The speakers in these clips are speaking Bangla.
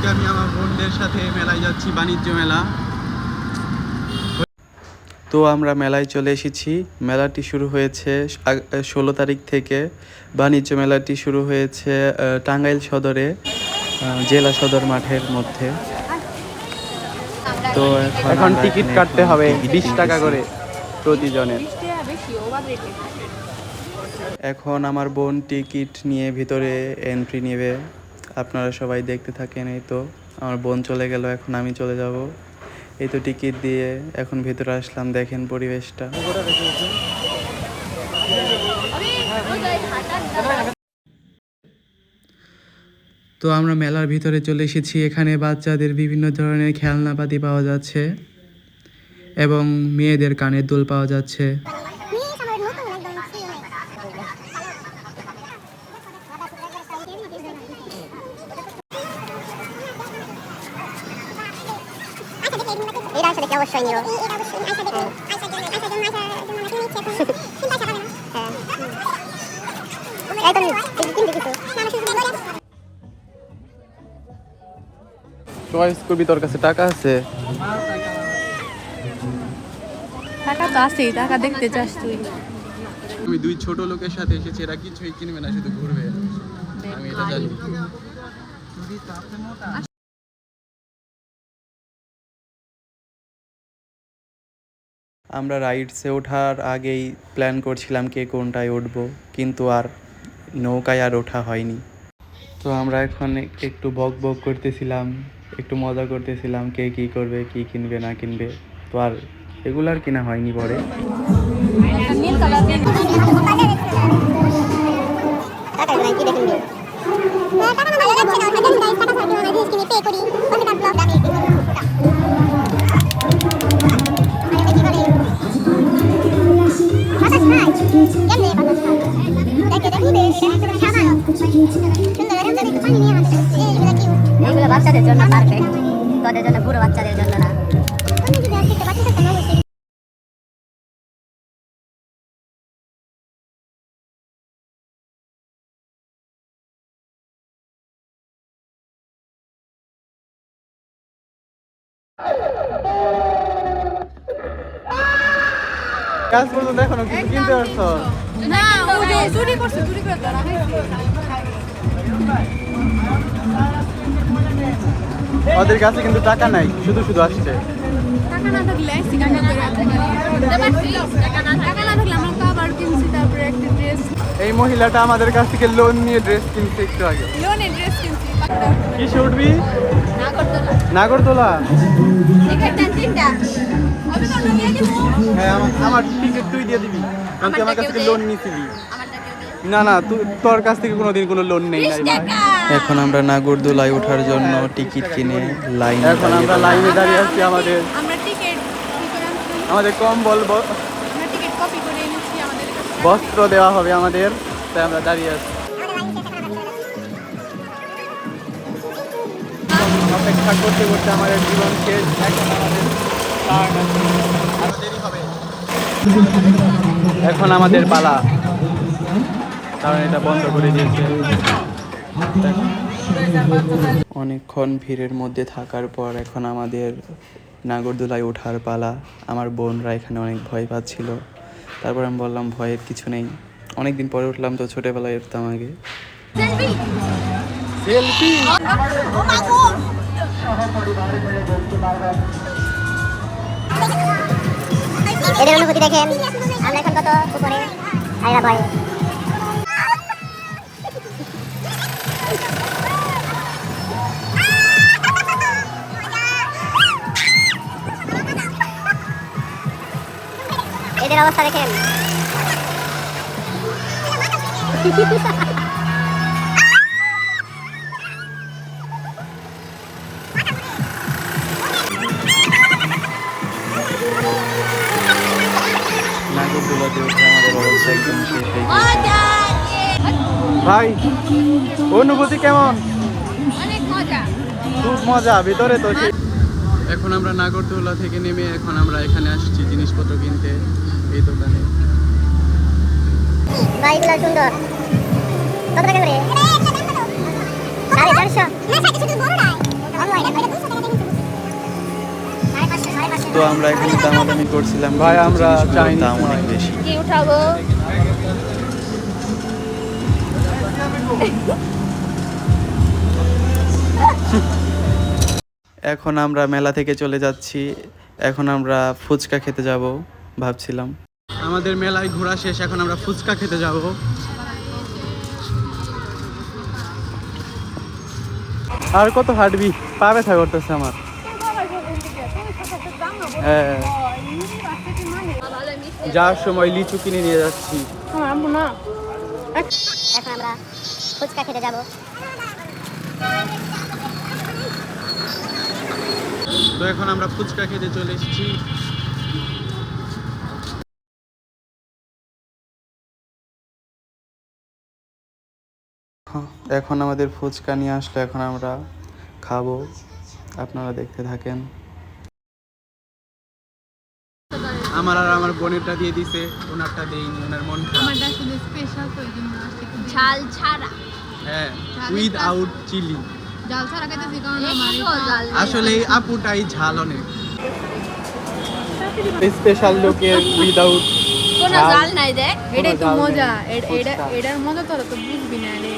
আজকে আমি আমার বোনদের সাথে মেলায় যাচ্ছি, বাণিজ্য মেলা। তো আমরা মেলায় চলে এসেছি। মেলাটি শুরু হয়েছে 16 তারিখ থেকে। বাণিজ্য মেলাটি শুরু হয়েছে টাঙ্গাইল সদরে, জেলা সদর মাঠের মধ্যে। তো এখন টিকিট কাটতে হবে 20 টাকা করে প্রতিজনের। এখন আমার বোন টিকিট নিয়ে ভিতরে এন্ট্রি নেবে। আপনারা সবাই দেখতে থাকেন। এই তো আমার বোন চলে গেল, এখন আমি চলে যাব। এই তো টিকিট দিয়ে এখন ভিতরে আসলাম, দেখেন পরিবেশটা। তো আমরা মেলার ভিতরে চলে এসেছি। এখানে বাচ্চাদের বিভিন্ন ধরনের খেলনাপাতি পাওয়া যাচ্ছে এবং মেয়েদের কানের দুল পাওয়া যাচ্ছে। চয়েস করবি, তোর কাছে টাকা আছে? টাকা তো আছেই, টাকা দেখতে চাস তুই? আমি দুই ছোট লোকের সাথে এসেছি, এরা কিছুই কিনবে না, শুধু ঘুরবে, আমি এটা জানি। আমরা রাইডসে ওঠার আগেই প্ল্যান করছিলাম কে কোনটায় উঠবো, কিন্তু আর নৌকায় আর ওঠা হয়নি। তো আমরা এখন একটু বক বক করতেছিলাম, একটু মজা করতেছিলাম, কে কী করবে, কী কিনবে না কিনবে। তো আর এগুলো আর কিনা হয়নি পরে। এগুলো বাচ্চাদের জন্য পারফেক্ট, তোদের জন্য, বুড়ো বাচ্চাদের জন্য না। কাজ করতে দেখো না, কিছু কিনতে পারছো না? ও যে চুরি করছে, চুরি করে ধরা খাইছে। ওদের কাছে কিন্তু টাকা নাই, শুধু শুধু আসছে। টাকা না থাকলে আইসি কান্না করে টাকা না থাকলে আমরা খাবার কিনছি, তারপরে একটা ড্রেস। এই মহিলাটা আমাদের কাছ থেকে লোন নিয়ে ড্রেস কিনছে একটু আগে। লোনে ড্রেস কিনছি। কিসে উঠবি? নাগরদোলা। নাগরদোলা? এখানটা তিনটা আমি তো নিয়ে দিব। হ্যাঁ, আমার টিকিট তুই দিয়ে দিবি, কারণ তুই আমার কাছ থেকে লোন নিয়েছিলি। আমারটা কেউ দেয়? না না, তোর কাছ থেকে কোনোদিন কোনো লোন নেই নাই ভাই। এখন আমরা নাগরদোলায় ওঠার জন্য টিকিট কিনে লাইনে, এখন আমরা লাইনে দাঁড়িয়ে আছি। আমরা টিকিট আমাদের কম্বল, আমরা টিকিট কপি করে এনেছি, আমাদের কাছে বস্ত্র দেওয়া হবে আমাদের, তাই আমরা দাঁড়িয়ে আছি। অপেক্ষা করতে করতে আমাদের জীবন শেষ। এখন আমাদের টার্ন আছে, আরো দেরি হবে। এখন আমাদের পালা, কারণ এটা বন্ধ করে দিয়েছে। অনেকক্ষণ ভিড়ের মধ্যে থাকার পর এখন আমাদের নাগরদোলায় ওঠার পালা। আমার বোনরা এখানে অনেক ভয় পাচ্ছিল, তারপর আমি বললাম ভয়ের কিছু নেই, অনেকদিন পরে উঠলাম তো, ছোটবেলায় উঠতাম আগে। সেলফি এদের অনুভূতি দেখেন, আমরা এখন কত উপরে, আইরা ভয়। এদের অবস্থা দেখেন। নাগরদোলাতে উঠে আমাদের অবস্থা একদম শেষ হয়ে গেছে। ভাই, অনুভূতি কেমন? অনেক মজা। খুব মজা, ভিতরে তো। এখন আমরা নাগরদোলা থেকে নেমে এখন আমরা এখানে আসছি জিনিসপত্র কিনতে, এই দোকানে। বাইকগুলো সুন্দর। কত টাকা করে? 450। তো আমরা এখানে দামাদামি করছিলাম, ভাই, কিন্তু আমরা জিনিসগুলোর চাইনিজ দাম অনেক নয়। বেশি। কি উঠাবো? এখন আমরা মেলা থেকে চলে যাচ্ছি, এখন আমরা ফুচকা খেতে যাব ভাবছিলাম। আমাদের মেলায় ঘোরা শেষ, এখন আমরা ফুচকা খেতে যাব। আর কত হাঁটবি, পা ব্যথা করতেছে আমার। হ্যাঁ, যাওয়ার সময় লিচু কিনে নিয়ে যাচ্ছি। এখন আমরা ফুচকা খেতে যাব। তো এখন আমরা ফুচকা খেতে চলে এসেছি। এখন আমাদের ফুচকা নিয়ে আসলো, এখন আমরা খাবো, আপনারা দেখতে থাকেন। আমার আর আমার বোনেরটা দিয়ে দিছে, ওনারটা দেইনি, ওনার মন খারাপ। আমারটা শুধু স্পেশাল তো এই জন্য আজকে ঝাল ছাড়া। হ্যাঁ, উইদাউট চিলি। জাল ছাড়া খেতেছি কারণ আমার আসলে এই আপুটাই ঝাল অনেক। স্পেশাল লোকের উইদাউট কোনো জাল নাই দেখ। এটাই তো মজা, এটার মজা তোরা তো বুঝবি না রে।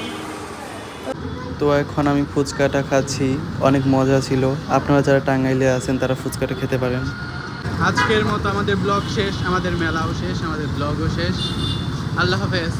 তো এখন আমি ফুচকাটা খাচ্ছি, অনেক মজা ছিল। আপনারা যারা টাঙ্গাইলে আছেন তারা ফুচকাটা খেতে পারেন। আজকের মতো আমাদের ব্লগ শেষ, আমাদের মেলাও শেষ, আমাদের ব্লগও শেষ। আল্লাহ হাফেজ।